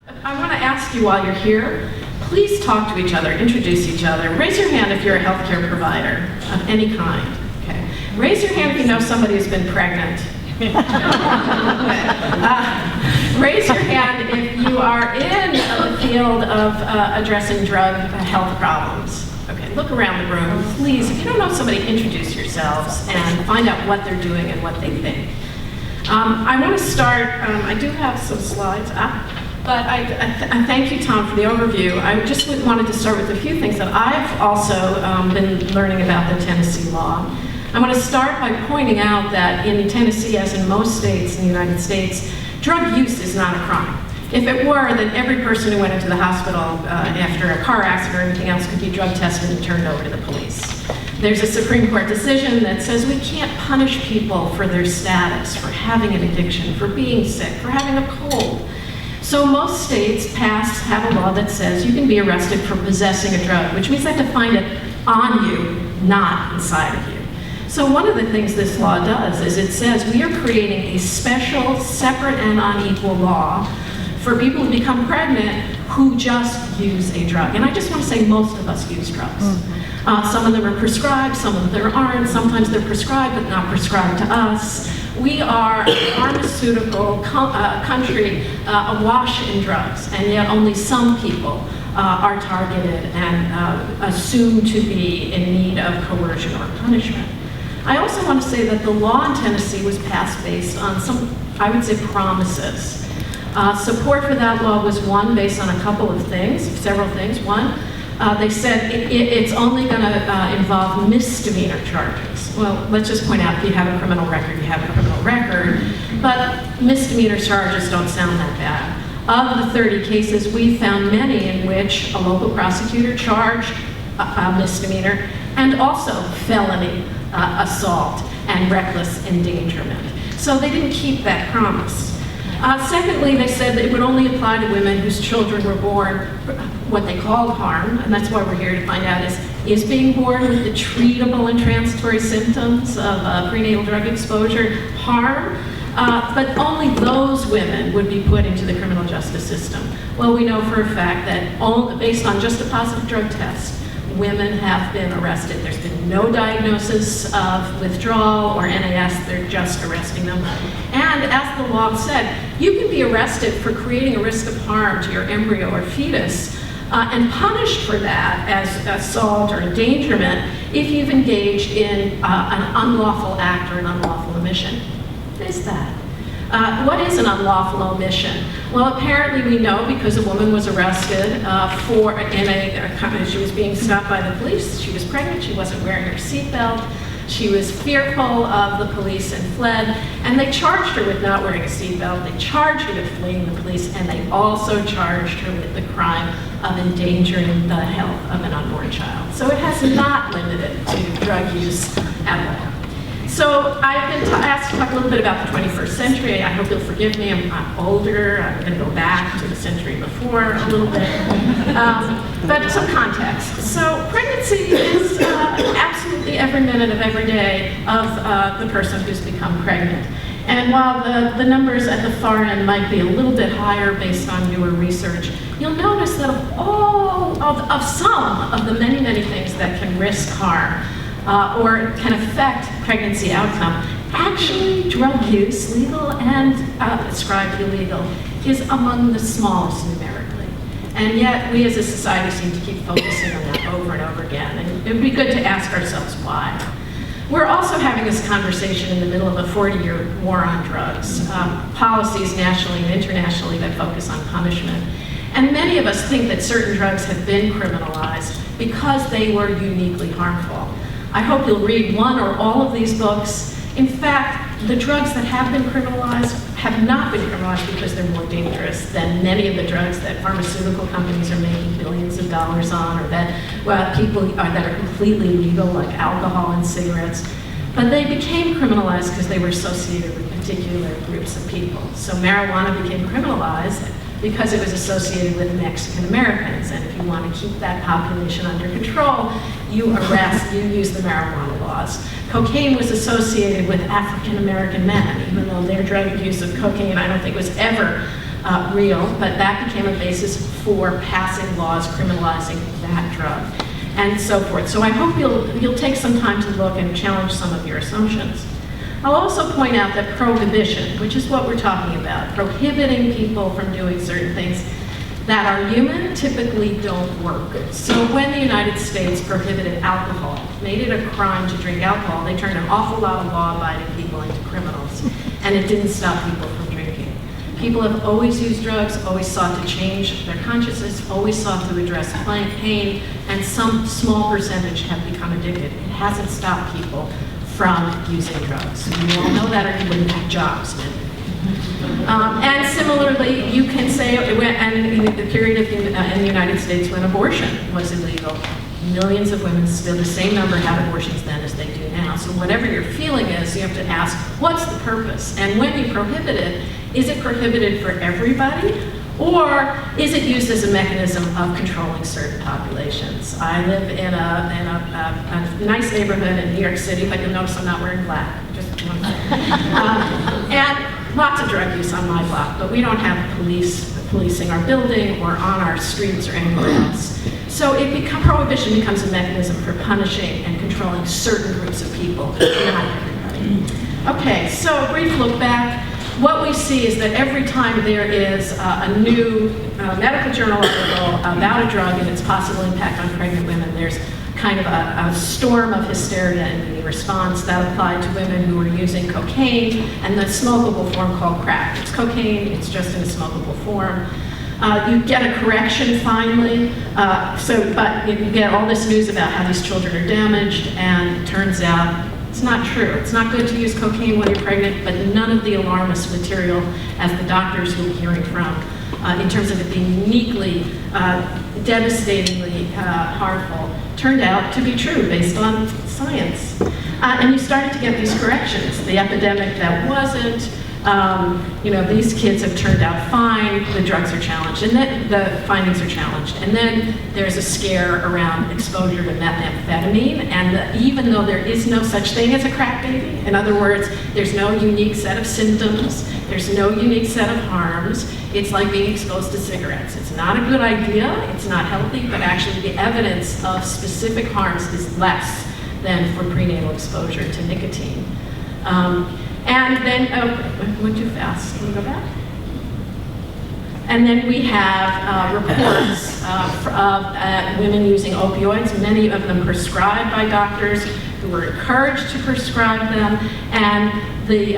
I want to ask you while you're here, please talk to each other, introduce each other. Raise your hand if you're a healthcare provider of any kind. Okay. Raise your hand if you know somebody who's been pregnant. Raise your hand if you are in the field of addressing drug health problems. Okay, look around the room. Please, if you don't know somebody, introduce yourselves and find out what they're doing and what they think. I want to start, I do have some slides up, but I thank you, Tom, for the overview. I just wanted to start with a few things that I've also been learning about the Tennessee law. I want to start by pointing out that in Tennessee, as in most states in the United States, drug use is not a crime. If it were, then every person who went into the hospital after a car accident or anything else could be drug tested and turned over to the police. There's a Supreme Court decision that says we can't punish people for their status, for having an addiction, for being sick, for having a cold. So most states have a law that says you can be arrested for possessing a drug, which means they have to find it on you, not inside of you. So one of the things this law does is it says we are creating a special, separate and unequal law for people who become pregnant who just use a drug. And I just want to say most of us use drugs. Some of them are prescribed, some of them aren't. Sometimes they're prescribed but not prescribed to us. We are a pharmaceutical country awash in drugs, and yet only some people are targeted and assumed to be in need of coercion or punishment. I also want to say that the law in Tennessee was passed based on some, I would say, promises. Support for that law was one based on a couple of things, several things. One, they said it's only going to involve misdemeanor charges. Well, let's just point out, if you have a criminal record, you have a criminal record, but misdemeanor charges don't sound that bad. Of the 30 cases, we found many in which a local prosecutor charged a misdemeanor and also felony assault and reckless endangerment. So they didn't keep that promise. Secondly, they said that it would only apply to women whose children were born what they called harm, and that's why we're here to find out is being born with the treatable and transitory symptoms of prenatal drug exposure harm, but only those women would be put into the criminal justice system. Well, we know for a fact that based on just a positive drug test, women have been arrested. There's been no diagnosis of withdrawal or NAS, they're just arresting them. And as the law said, you can be arrested for creating a risk of harm to your embryo or fetus and punished for that as assault or endangerment if you've engaged in an unlawful act or an unlawful omission. What is that? What is an unlawful omission? Well, apparently we know because a woman was arrested she was being stopped by the police. She was pregnant, she wasn't wearing her seatbelt, she was fearful of the police and fled, and they charged her with not wearing a seatbelt, they charged her with fleeing the police, and they also charged her with the crime of endangering the health of an unborn child. So it has not limited to drug use at all. So I've been asked to talk a little bit about the 21st century. I hope you'll forgive me, I'm older, I'm going to go back to the century before a little bit. But some context. So pregnancy is absolutely every minute of every day of the person who's become pregnant. And while the numbers at the far end might be a little bit higher based on newer research, you'll notice that of some of the many, many things that can risk harm, or can affect pregnancy outcome, actually drug use, legal and prescribed illegal, is among the smallest numerically. And yet we as a society seem to keep focusing on that over and over again. And it would be good to ask ourselves why. We're also having this conversation in the middle of a 40-year war on drugs, policies nationally and internationally that focus on punishment. And many of us think that certain drugs have been criminalized because they were uniquely harmful. I hope you'll read one or all of these books. In fact, the drugs that have been criminalized have not been criminalized because they're more dangerous than many of the drugs that pharmaceutical companies are making billions of dollars on, or that that are completely legal, like alcohol and cigarettes. But they became criminalized because they were associated with particular groups of people. So marijuana became criminalized because it was associated with Mexican Americans, and if you want to keep that population under control, you use the marijuana laws. Cocaine was associated with African American men, even though their drug use of cocaine I don't think was ever real, but that became a basis for passing laws criminalizing that drug, and so forth. So I hope you'll take some time to look and challenge some of your assumptions. I'll also point out that prohibition, which is what we're talking about, prohibiting people from doing certain things that are human, typically don't work. So when the United States prohibited alcohol, made it a crime to drink alcohol, they turned an awful lot of law-abiding people into criminals, and it didn't stop people from drinking. People have always used drugs, always sought to change their consciousness, always sought to address pain, and some small percentage have become addicted. It hasn't stopped people from using drugs. You all know that, or you wouldn't have jobs. And similarly, you can say, and in the period in the United States when abortion was illegal, millions of women, still the same number, had abortions then as they do now. So whatever your feeling is, you have to ask, what's the purpose? And when you prohibit it, is it prohibited for everybody? Or is it used as a mechanism of controlling certain populations? I live in a nice neighborhood in New York City, but you'll notice I'm not wearing black. Just one thing. And lots of drug use on my block, but we don't have policing our building or on our streets or anywhere else. So prohibition becomes a mechanism for punishing and controlling certain groups of people, not everybody. Okay, so a brief look back. What we see is that every time there is a new medical journal article about a drug and its possible impact on pregnant women, there's kind of a storm of hysteria and the response. That applied to women who were using cocaine and the smokable form called crack. It's cocaine, it's just in a smokable form. You get a correction finally, but you get all this news about how these children are damaged, and it turns out it's not true. It's not good to use cocaine when you're pregnant, but none of the alarmist material, as the doctors who we're hearing from, in terms of it being uniquely, devastatingly harmful, turned out to be true based on science. And you started to get these corrections. The epidemic that wasn't, these kids have turned out fine, the drugs are challenged, and then the findings are challenged. And then there's a scare around exposure to methamphetamine, and even though there is no such thing as a crack baby, in other words, there's no unique set of symptoms, there's no unique set of harms, it's like being exposed to cigarettes. It's not a good idea, it's not healthy, but actually the evidence of specific harms is less than for prenatal exposure to nicotine. And then, went too fast, can we go back? And then we have reports of women using opioids, many of them prescribed by doctors who were encouraged to prescribe them, and the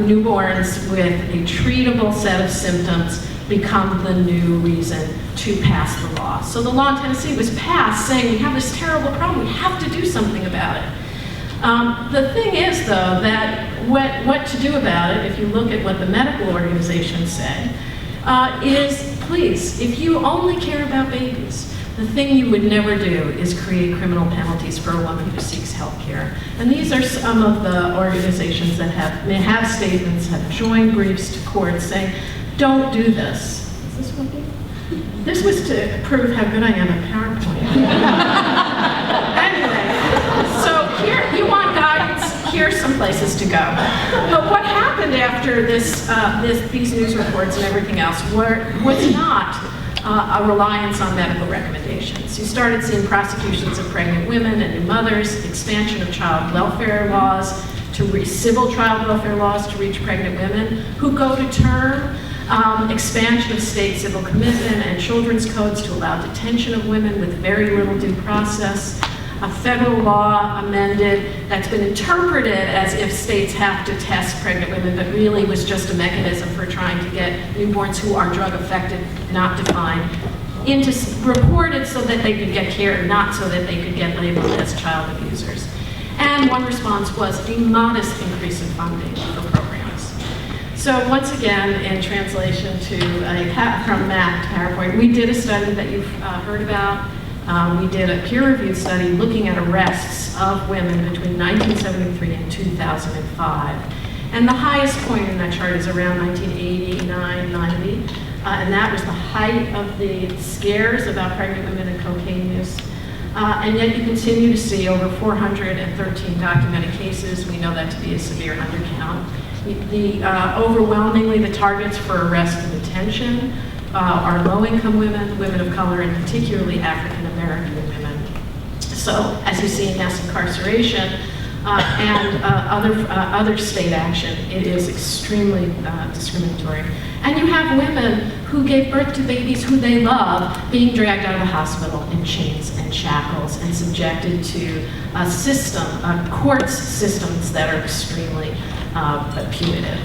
newborns with a treatable set of symptoms become the new reason to pass the law. So the law in Tennessee was passed saying we have this terrible problem, we have to do something about it. The thing is, though, that what to do about it, if you look at what the medical organizations say, is please, if you only care about babies, the thing you would never do is create criminal penalties for a woman who seeks health care. And these are some of the organizations that may have statements, have joined briefs to courts saying, don't do this. Is this working? This was to prove how good I am at PowerPoint. Anyway, so here, you want guidance, here's some places to go. But what happened after these news reports and everything else was not a reliance on medical recommendations. You started seeing prosecutions of pregnant women and new mothers, expansion of child welfare laws, civil child welfare laws to reach pregnant women who go to term, expansion of state civil commitment and children's codes to allow detention of women with very little due process, a federal law amended that's been interpreted as if states have to test pregnant women, but really was just a mechanism for trying to get newborns who are drug affected, not defined, reported so that they could get care, not so that they could get labeled as child abusers. And one response was a modest increase in funding for programs. So once again, in translation from Matt to PowerPoint, we did a study that you've heard about. We did a peer-reviewed study looking at arrests of women between 1973 and 2005. And the highest point in that chart is around 1989, 90. And that was the height of the scares about pregnant women and cocaine use. And yet you continue to see over 413 documented cases. We know that to be a severe undercount. Overwhelmingly, the targets for arrest and detention are low-income women, women of color, and particularly African-American women. So, as you see in mass incarceration and other state action, it is extremely discriminatory. And you have women who gave birth to babies who they love being dragged out of the hospital in chains and shackles and subjected to a system, court systems that are extremely punitive.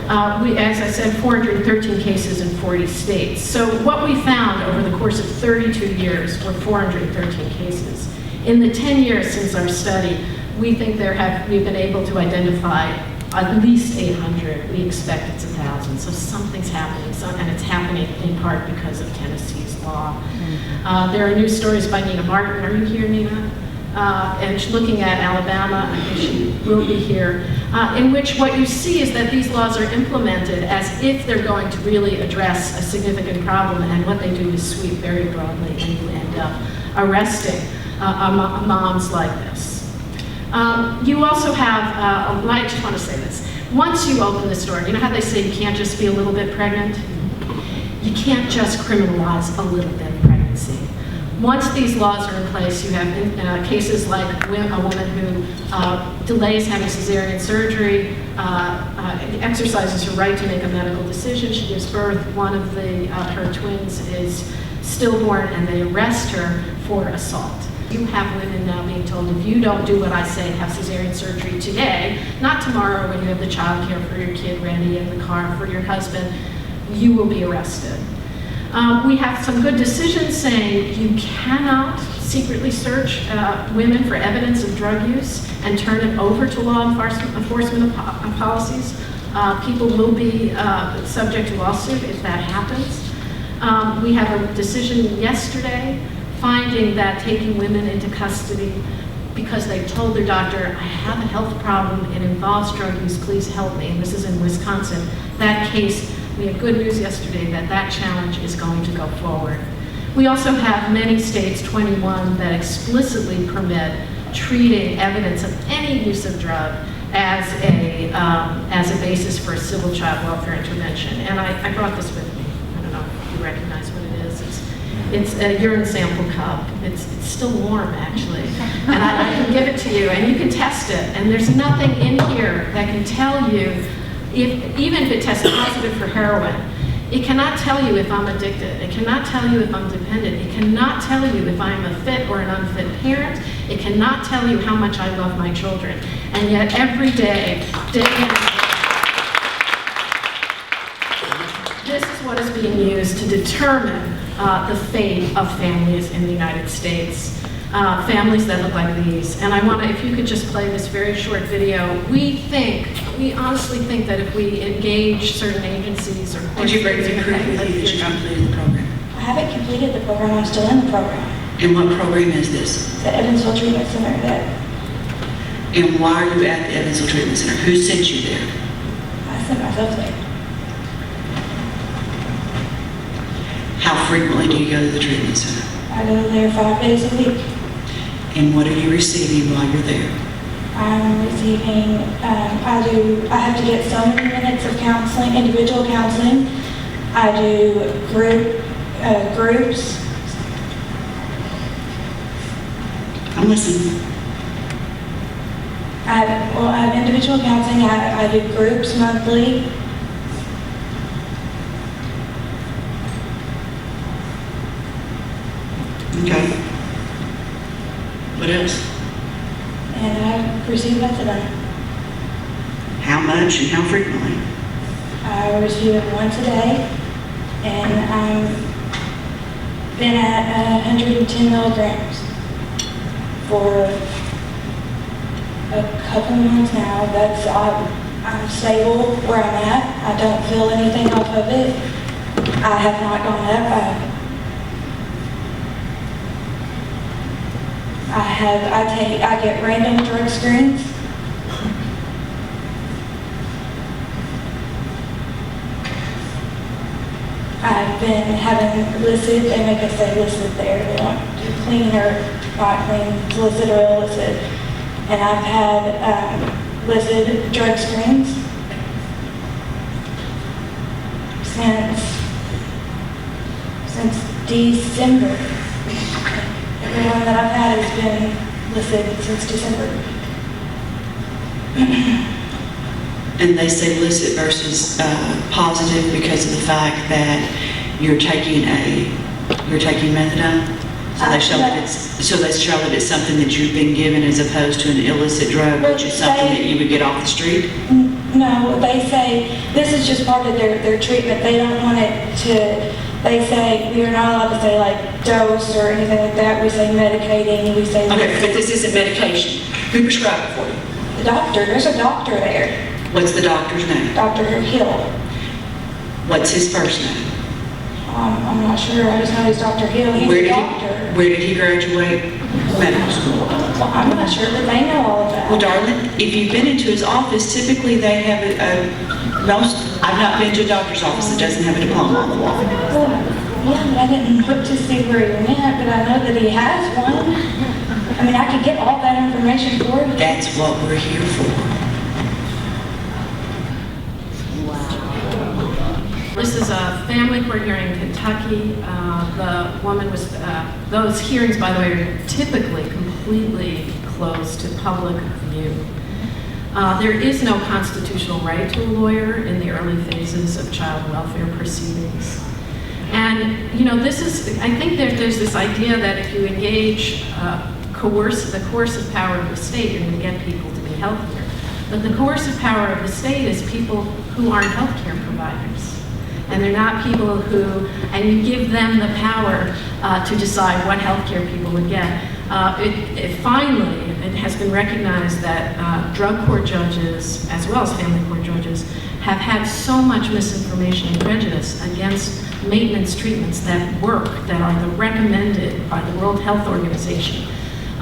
As I said, 413 cases in 40 states. So what we found over the course of 32 years were 413 cases. In the 10 years since our study, we think we've been able to identify at least 800. We expect it's 1,000. So something's happening, and it's happening in part because of Tennessee's law. There are news stories by Nina Martin. Are you here, Nina? And looking at Alabama, I think she will be here, in which what you see is that these laws are implemented as if they're going to really address a significant problem, and what they do is sweep very broadly, and you end up arresting moms like this. You also have, I just want to say this, once you open this door, you know how they say you can't just be a little bit pregnant? You can't just criminalize a little bit of pregnancy. Once these laws are in place, you have cases like a woman who delays having cesarean surgery, exercises her right to make a medical decision. She gives birth. One of her twins is stillborn, and they arrest her for assault. You have women now being told, if you don't do what I say, have cesarean surgery today, not tomorrow when you have the child care for your kid ready and the car for your husband, you will be arrested. We have some good decisions saying you cannot secretly search women for evidence of drug use and turn it over to law enforcement policies. People will be subject to lawsuit if that happens. We have a decision yesterday finding that taking women into custody because they told their doctor, I have a health problem, it involves drug use, please help me. And this is in Wisconsin. That case, we had good news yesterday that challenge is going to go forward. We also have many states, 21, that explicitly permit treating evidence of any use of drug as a basis for a civil child welfare intervention. And I brought this with me. I don't know if you recognize what it is. It's a urine sample cup. It's still warm, actually. And I can give it to you, and you can test it. And there's nothing in here that can tell you, even if it tests positive for heroin, it cannot tell you if I'm addicted. It cannot tell you if I'm dependent. It cannot tell you if I'm a fit or an unfit parent. It cannot tell you how much I love my children. And yet every day, day in and day out, this is what is being used to determine the fate of families in the United States. Families that look like these. And I want to, if you could just play this very short video, we honestly think that if we engage certain agencies or Did you bring the proof with you that you completed the program? I haven't completed the program, I'm still in the program. And what program is this? The Evansville Treatment Center And why are you at the Evansville Treatment Center? Who sent you there? I sent myself there. How frequently do you go to the treatment center? I go there 5 days a week. And what are you receiving while you're there? I'm receiving, I have to get so many minutes of counseling, individual counseling. I do groups. I'm listening. I have individual counseling. I do groups monthly. Okay. What else? And I receive methadone. How much and how frequently? I receive it once a day, and I've been at 110 milligrams for a couple months now. I'm stable where I'm at. I don't feel anything off of it. I have not gone up. I get random drug screens. I've been having illicit, they make us say illicit there. They want to clean or not clean, it's illicit or illicit. And I've had illicit drug screens. since December. Everyone that I've had has been listed since December. And they say illicit versus positive because of the fact that you're taking methadone. So they show that it's something that you've been given as opposed to an illicit drug, which is something that you would get off the street. No, they say this is just part of their treatment. They don't want it to. They say we are not allowed to say like dose or anything like that. We say medicating. We say. Okay, but this isn't medication. Who prescribed it for you? The doctor. There's a doctor there. What's the doctor's name? Dr. Hill. What's his first name? I'm not sure. I just know he's Dr. Hill. He's a doctor. Where did he graduate medical school? Well, I'm not sure, but they know all of that. Well, darling, if you've been into his office, typically they have I've not been to a doctor's office that doesn't have a diploma on the wall. Well, yeah, but I didn't look to see where he went, but I know that he has one. I mean, I could get all that information for you. That's what we're here for. This is a family court hearing in Kentucky. The woman was, those hearings, by the way, are typically completely closed to public view. There is no constitutional right to a lawyer in the early phases of child welfare proceedings. And, you know, this is, I think there's this idea that if you engage the coercive power of the state, you're going to get people to be healthier. But the coercive power of the state is people who aren't healthcare providers. And they're not people who, and you give them the power to decide what health care people would get. Finally, it has been recognized that drug court judges, as well as family court judges, have had so much misinformation and prejudice against maintenance treatments that work, that are recommended by the World Health Organization,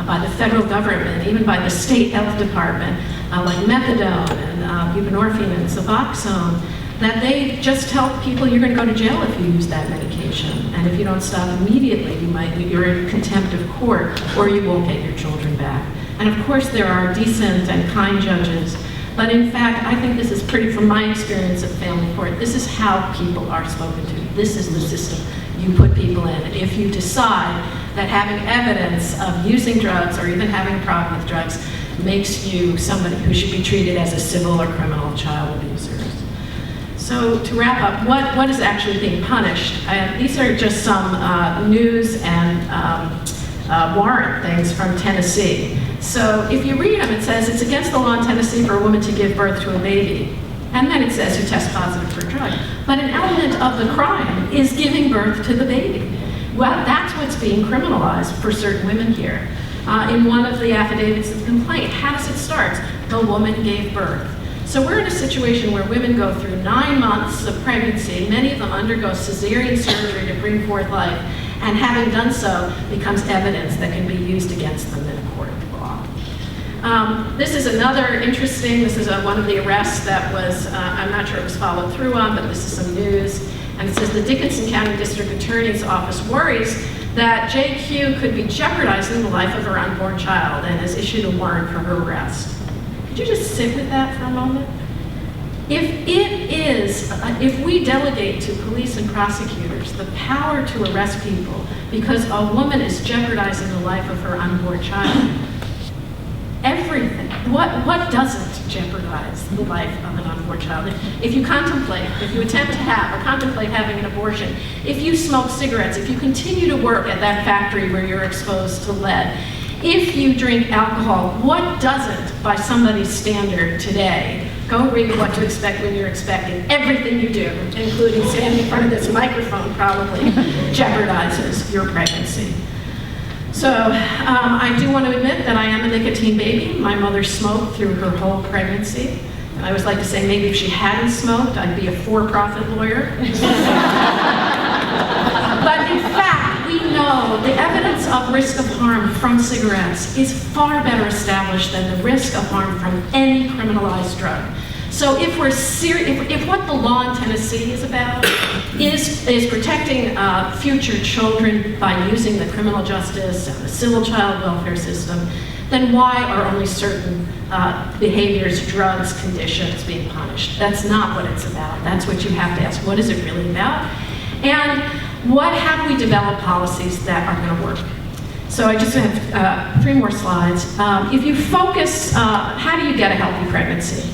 by the federal government, even by the state health department, like methadone and buprenorphine and Suboxone, that they just tell people you're going to go to jail if you use that medication. And if you don't stop immediately, you're in contempt of court, or you won't get your children back. And of course, there are decent and kind judges. But in fact, I think this is pretty, from my experience at family court, this is how people are spoken to. This is the system you put people in. And if you decide that having evidence of using drugs or even having a problem with drugs makes you somebody who should be treated as a civil or criminal child abuser. So to wrap up, what is actually being punished? These are just some news and warrant things from Tennessee. So if you read them, it says it's against the law in Tennessee for a woman to give birth to a baby. And then it says who tests positive for a drug. But an element of the crime is giving birth to the baby. Well, that's what's being criminalized for certain women here. In one of the affidavits of complaint, how does it start? The woman gave birth. So we're in a situation where women go through 9 months of pregnancy, many of them undergo cesarean surgery to bring forth life, and having done so becomes evidence that can be used against them in a court of law. This is another interesting, this is one of the arrests that was, I'm not sure it was followed through on, but this is some news. And it says the Dickinson County District Attorney's Office worries that JQ could be jeopardizing the life of her unborn child and has issued a warrant for her arrest. Could you just sit with that for a moment? If we delegate to police and prosecutors the power to arrest people because a woman is jeopardizing the life of her unborn child, everything, what doesn't jeopardize the life of an unborn child? If you attempt to have or contemplate having an abortion, if you smoke cigarettes, if you continue to work at that factory where you're exposed to lead, if you drink alcohol, what doesn't, by somebody's standard today, go read What to Expect When You're Expecting, everything you do, including standing in front of this microphone, probably jeopardizes your pregnancy. So I do want to admit that I am a nicotine baby. My mother smoked through her whole pregnancy. And I always like to say maybe if she hadn't smoked, I'd be a for-profit lawyer. But in fact, we know the evidence of risk of harm from cigarettes is far better established than the risk of harm from any criminalized drug. So if what the law in Tennessee is about is protecting future children by using the criminal justice and the civil child welfare system, then why are only certain behaviors, drugs, conditions being punished? That's not what it's about. That's what you have to ask. What is it really about? And what have we developed policies that are going to work? So I just have 3 more slides. If you focus, how do you get a healthy pregnancy?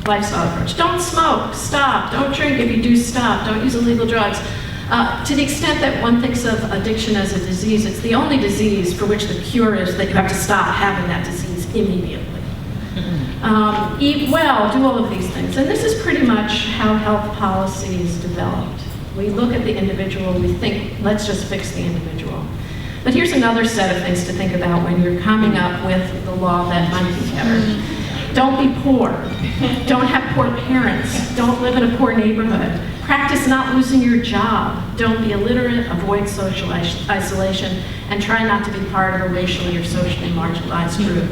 Lifestyle approach. Don't smoke, stop. Don't drink. If you do, stop. Don't use illegal drugs. To the extent that one thinks of addiction as a disease, it's the only disease for which the cure is that you have to stop having that disease immediately. Eat well, do all of these things. And this is pretty much how health policy is developed. We look at the individual, we think, let's just fix the individual. But here's another set of things to think about when you're coming up with the law that might be better. Don't be poor. Don't have poor parents. Don't live in a poor neighborhood. Practice not losing your job. Don't be illiterate. Avoid social isolation. And try not to be part of a racially or socially marginalized group.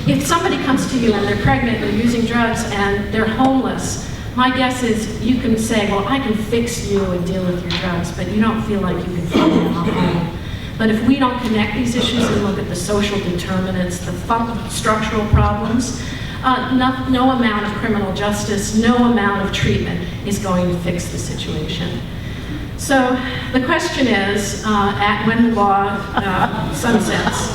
If somebody comes to you and they're pregnant, they're using drugs, and they're homeless, my guess is you can say, well, I can fix you and deal with your drugs, but you don't feel like you can fill them a home. But if we don't connect these issues and look at the social determinants, the structural problems, no amount of criminal justice, no amount of treatment is going to fix the situation. So the question is, when the law sunsets,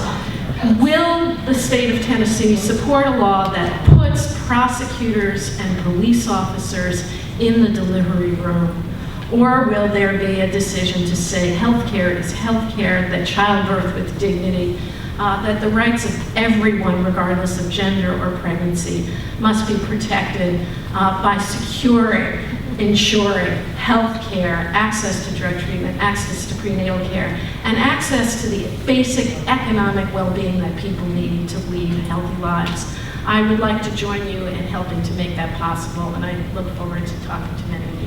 will the state of Tennessee support a law that puts prosecutors and police officers in the delivery room? Or will there be a decision to say healthcare is healthcare, that childbirth with dignity, that the rights of everyone, regardless of gender or pregnancy, must be protected by securing, ensuring health care, access to drug treatment, access to prenatal care, and access to the basic economic well-being that people need to lead healthy lives. I would like to join you in helping to make that possible, and I look forward to talking to many of you.